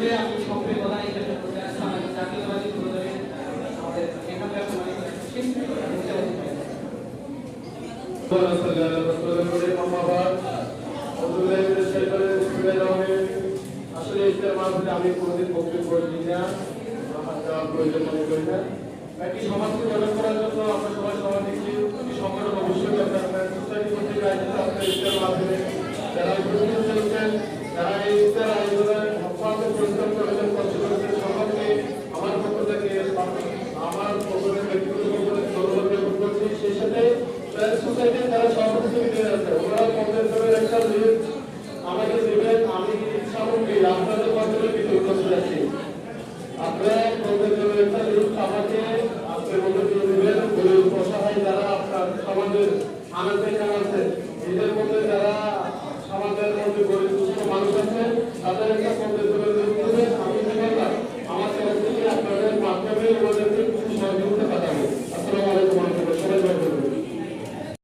শুরুতে আমি সক্রিয় কথা এখানে বলতে আসছি আমাদের জাতীয়তাবাদী দলের আমাদের এখানকার সমাজের আসলে এটার মাধ্যমে আমি কোনোদিন বক্তব্য করি না, প্রয়োজন মনে করি না। একটি সমাজকে গঠন করার জন্য আমরা সবাই সমাজকে সংগঠন অবশ্যই দরকার। সোসাইটি কর্তৃক আয়োজিত আপনার ইফতার মাধ্যমে যারা উপস্থিত হয়েছেন, যারা এই ইফতার আয়োজনে অত্যন্ত পরিশ্রম করেছেন, কষ্ট করেছেন, সকলকে আমার পক্ষ থেকে আমার ব্যক্তিগত ধন্যবাদ জ্ঞাপন করছি। সেই সাথে সোসাইটির যারা সভাপতি আছে ওরা পঞ্চায়েতের একটা লিস্ট আমাকে দেবেন, আমি সামগ্রী আপনাদের মাধ্যমে বিতরণ করতে যাচ্ছি। আপনারা পঞ্চায়েতের একটা লিস্ট আমাকে আজকের মধ্যে দিয়ে দেবেন। গরিব অসহায় যারা আপনার সমাজের আনাচে কানাচে